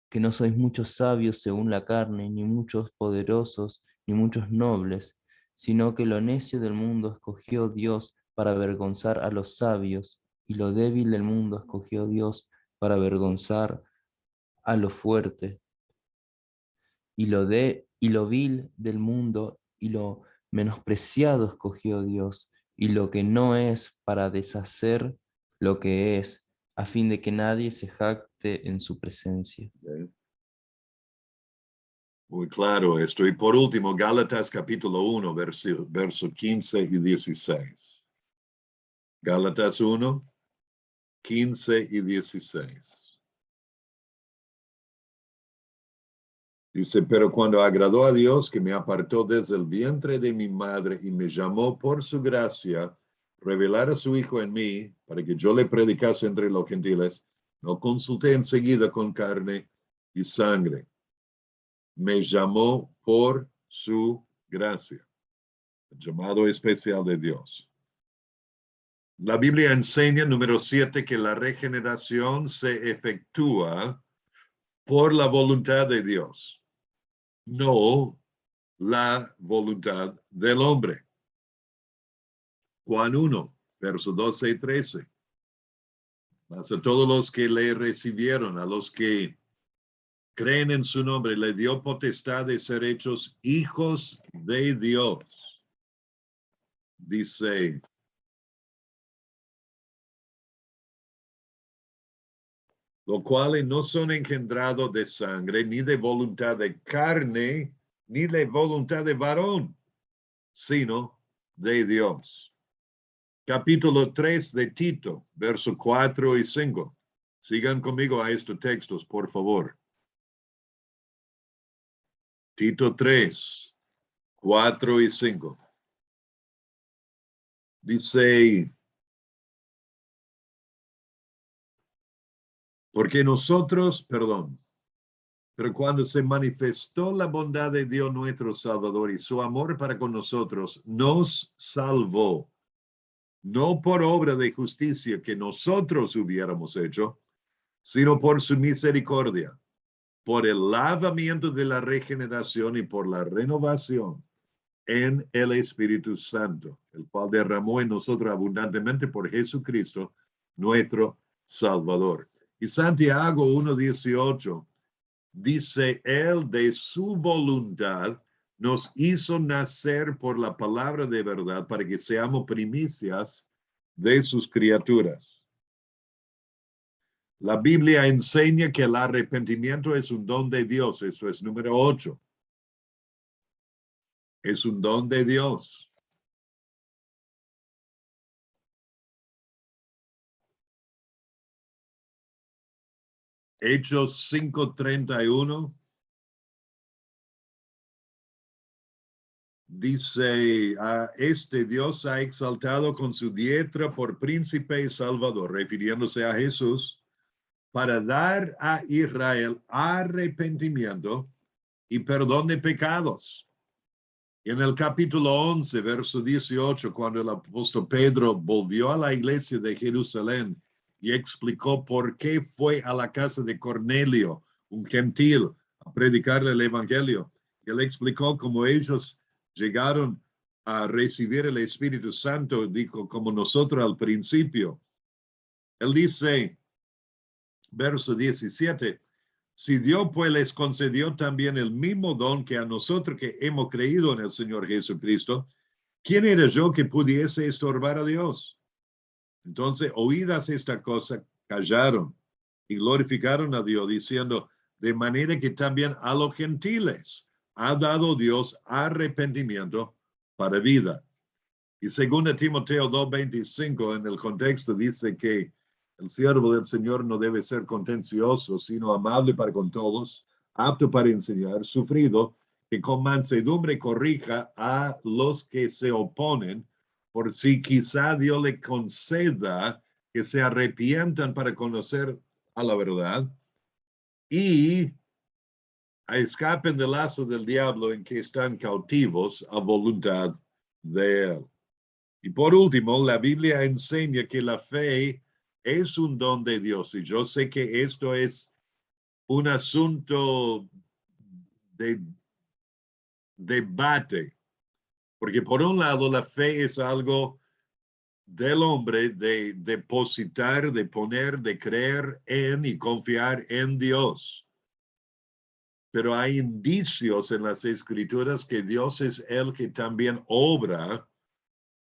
que no sois muchos sabios según la carne, ni muchos poderosos, ni muchos nobles, sino que lo necio del mundo escogió Dios para avergonzar a los sabios, y lo débil del mundo escogió Dios para avergonzar a lo fuerte, y lo vil del mundo y lo menospreciado escogió Dios, y lo que no es para deshacer lo que es, a fin de que nadie se jacte en su presencia. Muy claro esto. Y por último, Gálatas capítulo 1, verso 15 y 16. Gálatas 1, 15 y 16. Dice, pero cuando agradó a Dios que me apartó desde el vientre de mi madre y me llamó por su gracia, revelar a su Hijo en mí, para que yo le predicase entre los gentiles, no consulté enseguida con carne y sangre. Me llamó por su gracia. El llamado especial de Dios. La Biblia enseña, número 7, que la regeneración se efectúa por la voluntad de Dios, no la voluntad del hombre. Juan 1, verso 12 y 13. Mas a todos los que le recibieron, a los que creen en su nombre, le dio potestad de ser hechos hijos de Dios. Dice, los cuales no son engendrados de sangre, ni de voluntad de carne, ni de voluntad de varón, sino de Dios. Capítulo 3 de Tito, versos 4 y 5. Sigan conmigo a estos textos, por favor. Tito 3, 4 y 5. Dice, porque nosotros, pero cuando se manifestó la bondad de Dios nuestro Salvador y su amor para con nosotros, nos salvó, no por obra de justicia que nosotros hubiéramos hecho, sino por su misericordia, por el lavamiento de la regeneración y por la renovación en el Espíritu Santo, el cual derramó en nosotros abundantemente por Jesucristo, nuestro Salvador. Y Santiago 1:18 dice, él de su voluntad nos hizo nacer por la palabra de verdad para que seamos primicias de sus criaturas. La Biblia enseña que el arrepentimiento es un don de Dios. Esto es número 8. Es un don de Dios. Hechos 5:31 dice, a este Dios ha exaltado con su diestra por príncipe y salvador, refiriéndose a Jesús, para dar a Israel arrepentimiento y perdón de pecados. En el capítulo 11, verso 18, cuando el apóstol Pedro volvió a la iglesia de Jerusalén y explicó por qué fue a la casa de Cornelio, un gentil, a predicarle el evangelio, él explicó cómo ellos llegaron a recibir el Espíritu Santo, dijo, como nosotros al principio. Él dice, verso 17, si Dios pues les concedió también el mismo don que a nosotros que hemos creído en el Señor Jesucristo, ¿quién era yo que pudiese estorbar a Dios? Entonces, oídas esta cosa, callaron y glorificaron a Dios, diciendo, de manera que también a los gentiles ha dado Dios arrepentimiento para vida. Y según Timoteo 2:25, en el contexto dice que el siervo del Señor no debe ser contencioso, sino amable para con todos, apto para enseñar, sufrido, que con mansedumbre corrija a los que se oponen, por si quizá Dios le conceda que se arrepientan para conocer a la verdad y escapen del lazo del diablo en que están cautivos a voluntad de él. Y por último, la Biblia enseña que la fe es un don de Dios. Y yo sé que esto es un asunto de debate, porque por un lado la fe es algo del hombre de depositar, de poner, de creer en y confiar en Dios. Pero hay indicios en las Escrituras que Dios es el que también obra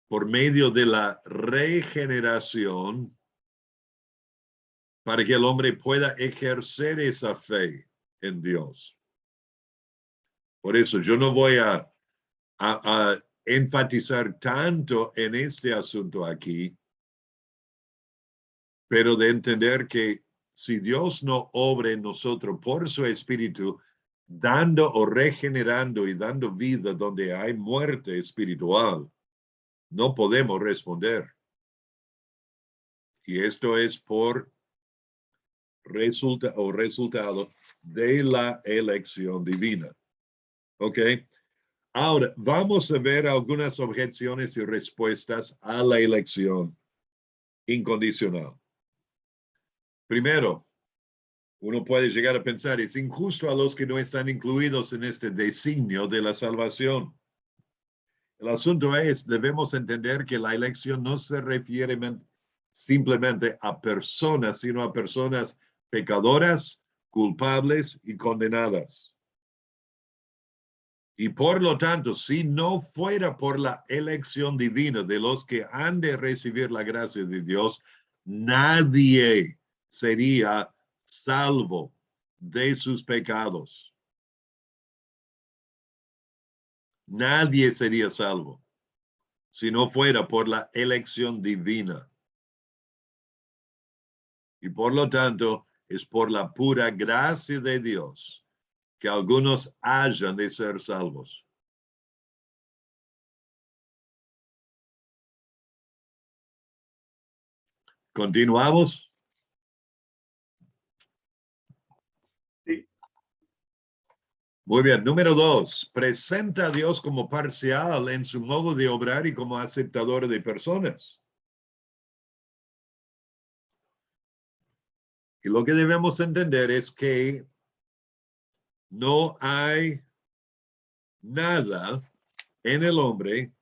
por medio de la regeneración para que el hombre pueda ejercer esa fe en Dios. Por eso yo no voy a enfatizar tanto en este asunto aquí, pero de entender que si Dios no obra en nosotros por su Espíritu, dando o regenerando y dando vida donde hay muerte espiritual, no podemos responder. Y esto es por resultado de la elección divina. ¿Ok? Ahora, vamos a ver algunas objeciones y respuestas a la elección incondicional. Primero, uno puede llegar a pensar, es injusto a los que no están incluidos en este designio de la salvación. El asunto es, debemos entender que la elección no se refiere simplemente a personas, sino a personas pecadoras, culpables y condenadas. Y por lo tanto, si no fuera por la elección divina de los que han de recibir la gracia de Dios, nadie sería salvo de sus pecados. Nadie sería salvo si no fuera por la elección divina. Y por lo tanto, es por la pura gracia de Dios que algunos hayan de ser salvos. ¿Continuamos? Sí. Muy bien. Número 2. Presenta a Dios como parcial en su modo de obrar y como aceptador de personas. Y lo que debemos entender es que no hay nada en el hombre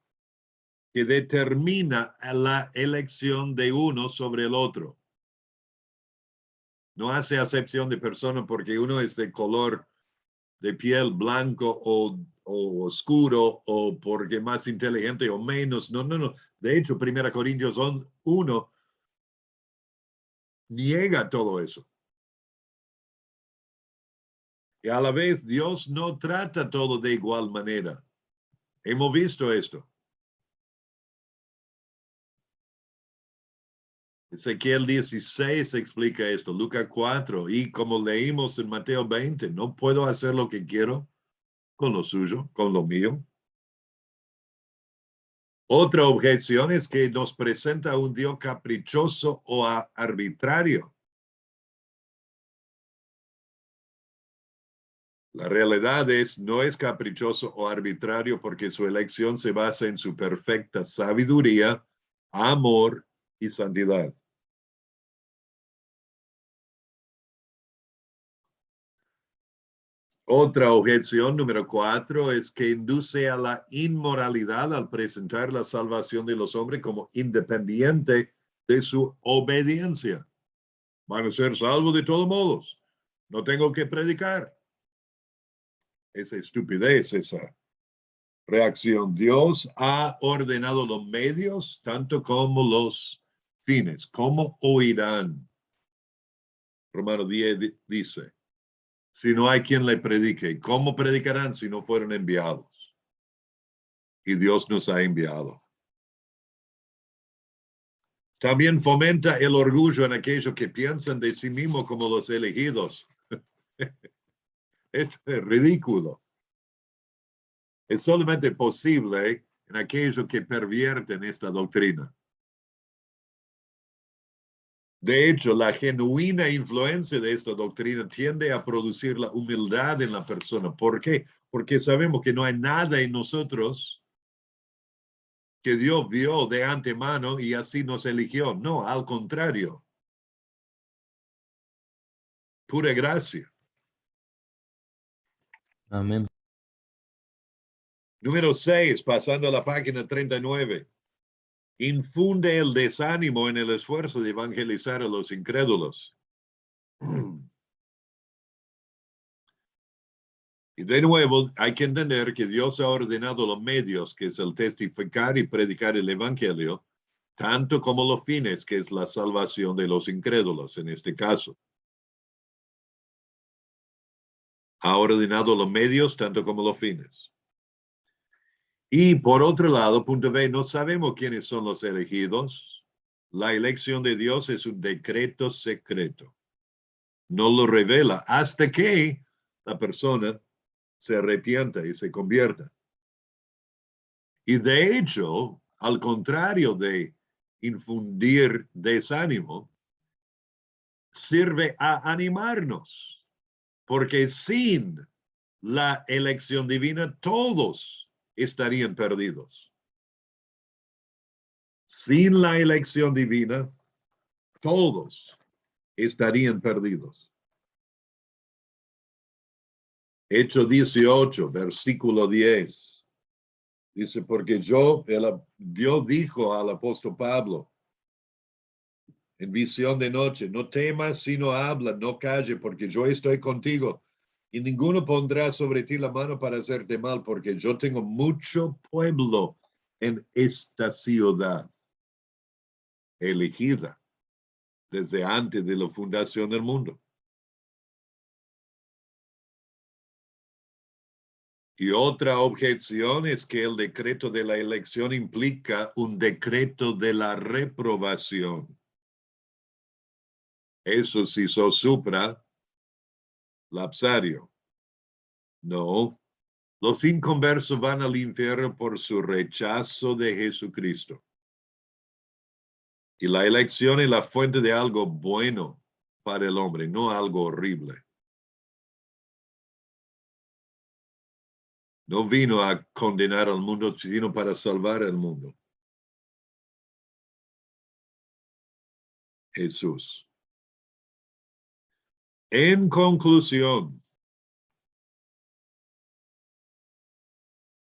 que determina la elección de uno sobre el otro. No hace acepción de persona porque uno es de color de piel blanco o oscuro o porque más inteligente o menos. No, no, no. De hecho, 1 Corintios 1 niega todo eso. Y a la vez, Dios no trata todo de igual manera. Hemos visto esto. Ezequiel 16 explica esto, Lucas 4, y como leímos en Mateo 20, no puedo hacer lo que quiero con lo suyo, con lo mío. Otra objeción es que nos presenta un Dios caprichoso o arbitrario. La realidad es, no es caprichoso o arbitrario porque su elección se basa en su perfecta sabiduría, amor y santidad. Otra objeción, número 4, es que induce a la inmoralidad al presentar la salvación de los hombres como independiente de su obediencia. Van a ser salvos de todos modos. No tengo que predicar. Esa estupidez, esa reacción. Dios ha ordenado los medios tanto como los fines. ¿Cómo oirán? Romano 10 dice, si no hay quien le predique, ¿cómo predicarán si no fueron enviados? Y Dios nos ha enviado. También fomenta el orgullo en aquellos que piensan de sí mismos como los elegidos. Esto es ridículo. Es solamente posible en aquellos que pervierten esta doctrina. De hecho, la genuina influencia de esta doctrina tiende a producir la humildad en la persona. ¿Por qué? Porque sabemos que no hay nada en nosotros que Dios vio de antemano y así nos eligió. No, al contrario. Pura gracia. Amén. Número 6, pasando a la página 39. Infunde el desánimo en el esfuerzo de evangelizar a los incrédulos. Y de nuevo, hay que entender que Dios ha ordenado los medios, que es el testificar y predicar el evangelio, tanto como los fines, que es la salvación de los incrédulos en este caso. Ha ordenado los medios, tanto como los fines. Y por otro lado, punto B, no sabemos quiénes son los elegidos. La elección de Dios es un decreto secreto. No lo revela hasta que la persona se arrepienta y se convierta. Y de hecho, al contrario de infundir desánimo, sirve a animarnos, porque sin la elección divina todos estarían perdidos. Sin la elección divina, todos estarían perdidos. Hechos 18, versículo 10. Dice, porque Dios dijo al apóstol Pablo en visión de noche, no temas, sino habla, no calle, porque yo estoy contigo. Y ninguno pondrá sobre ti la mano para hacerte mal, porque yo tengo mucho pueblo en esta ciudad elegida desde antes de la fundación del mundo. Y otra objeción es que el decreto de la elección implica un decreto de la reprobación. Eso sí sos supra lapsario. No, los inconversos van al infierno por su rechazo de Jesucristo. Y la elección es la fuente de algo bueno para el hombre, no algo horrible. No vino a condenar al mundo, sino para salvar al mundo. Jesús. En conclusión,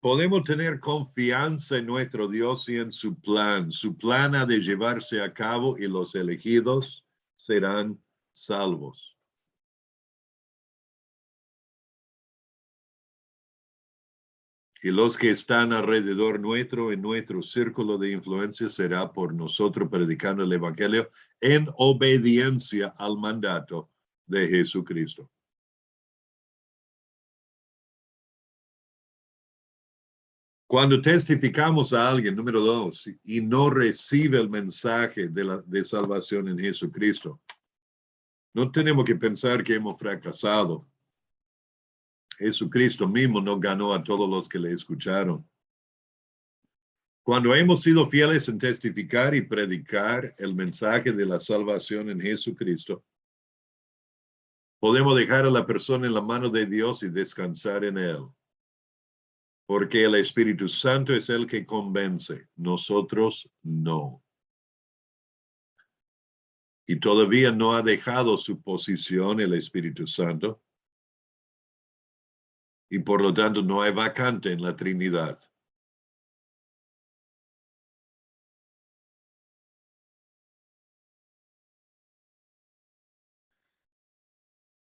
podemos tener confianza en nuestro Dios y en su plan. Su plan ha de llevarse a cabo y los elegidos serán salvos. Y los que están alrededor nuestro, en nuestro círculo de influencia, será por nosotros predicando el Evangelio en obediencia al mandato de Jesucristo. Cuando testificamos a alguien, número 2, y no recibe el mensaje de salvación en Jesucristo, no tenemos que pensar que hemos fracasado. Jesucristo mismo no ganó a todos los que le escucharon. Cuando hemos sido fieles en testificar y predicar el mensaje de la salvación en Jesucristo, podemos dejar a la persona en la mano de Dios y descansar en él. Porque el Espíritu Santo es el que convence, nosotros no. Y todavía no ha dejado su posición el Espíritu Santo. Y por lo tanto no hay vacante en la Trinidad.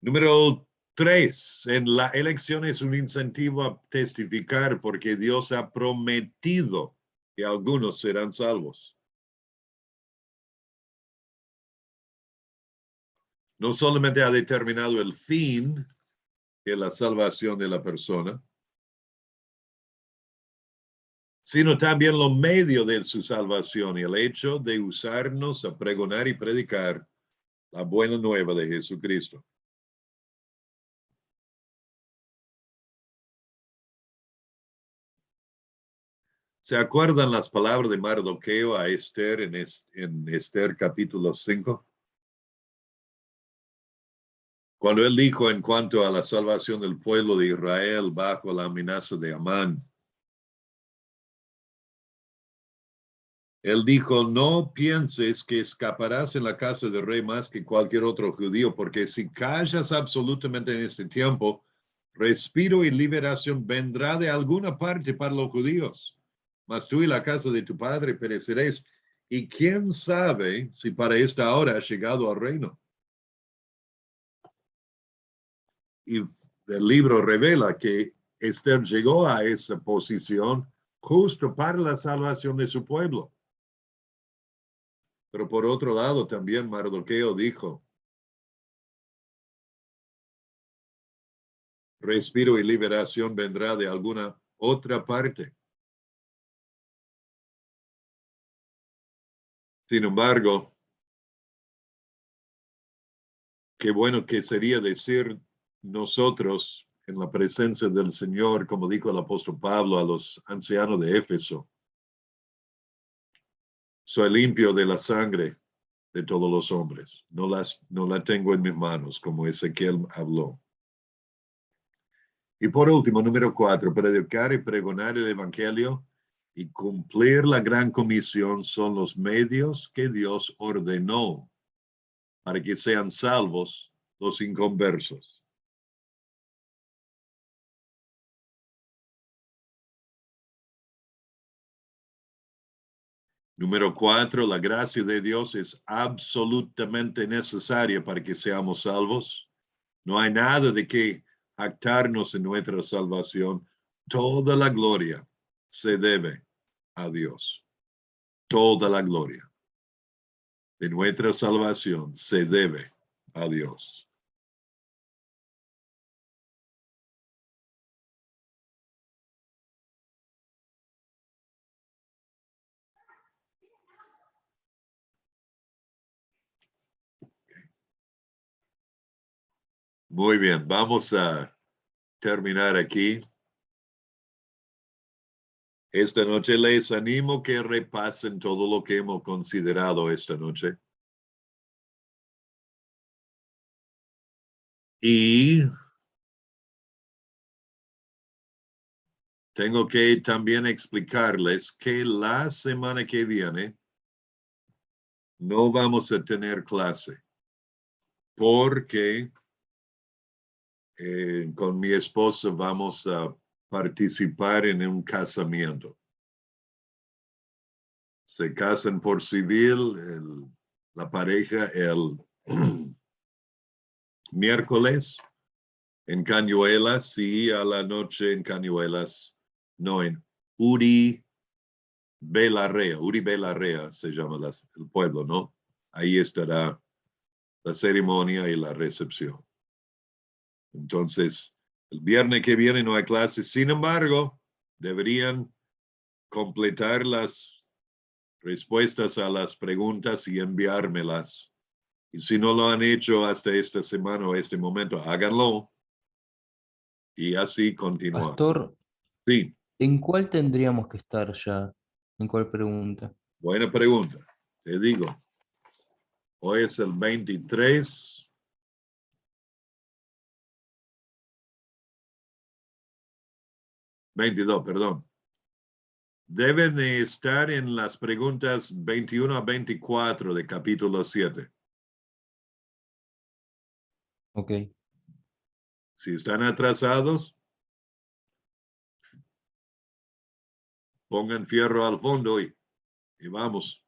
Número 3, en la elección es un incentivo a testificar porque Dios ha prometido que algunos serán salvos. No solamente ha determinado el fin, que es la salvación de la persona, sino también los medios de su salvación y el hecho de usarnos a pregonar y predicar la buena nueva de Jesucristo. ¿Se acuerdan las palabras de Mardoqueo a Esther en Esther capítulo 5? Cuando él dijo en cuanto a la salvación del pueblo de Israel bajo la amenaza de Amán, él dijo, no pienses que escaparás en la casa del rey más que cualquier otro judío, porque si callas absolutamente en este tiempo, respiro y liberación vendrá de alguna parte para los judíos. Mas tú y la casa de tu padre pereceréis. Y quién sabe si para esta hora has llegado al reino. Y el libro revela que Esther llegó a esa posición justo para la salvación de su pueblo. Pero por otro lado, también Mardoqueo dijo, respiro y liberación vendrá de alguna otra parte. Sin embargo, qué bueno que sería decir nosotros en la presencia del Señor, como dijo el apóstol Pablo a los ancianos de Éfeso, soy limpio de la sangre de todos los hombres, no la tengo en mis manos, como Ezequiel habló. Y por último, número 4, predicar y pregonar el evangelio y cumplir la gran comisión son los medios que Dios ordenó para que sean salvos los inconversos. Número 4, la gracia de Dios es absolutamente necesaria para que seamos salvos. No hay nada de que jactarnos en nuestra salvación. Toda la gloria se debe a Dios. Toda la gloria de nuestra salvación se debe a Dios. Muy bien, vamos a terminar aquí. Esta noche les animo que repasen todo lo que hemos considerado esta noche. Y tengo que también explicarles que la semana que viene no vamos a tener clase porque con mi esposa vamos a participar en un casamiento. Se casan por civil la pareja el miércoles en Cañuelas y a la noche en Cañuelas, no, en Uri Belarrea se llama el pueblo, ¿no? Ahí estará la ceremonia y la recepción. Entonces, el viernes que viene no hay clases, sin embargo, deberían completar las respuestas a las preguntas y enviármelas. Y si no lo han hecho hasta esta semana o este momento, háganlo. Y así continuamos. Pastor, Sí, ¿en cuál tendríamos que estar ya? ¿En cuál pregunta? buena pregunta. Te digo, hoy es el 23. 22, perdón. Deben estar en las preguntas 21 a 24 de capítulo 7. Ok. Si están atrasados, pongan fierro al fondo y vamos.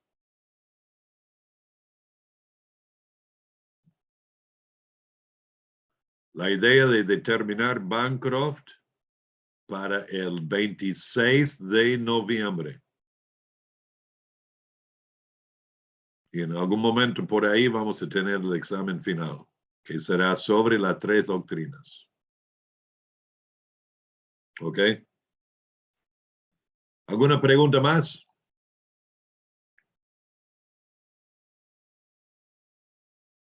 La idea de determinar Bancroft para el 26 de noviembre. Y en algún momento por ahí vamos a tener el examen final, que será sobre las 3 doctrinas. ¿Ok? ¿Alguna pregunta más?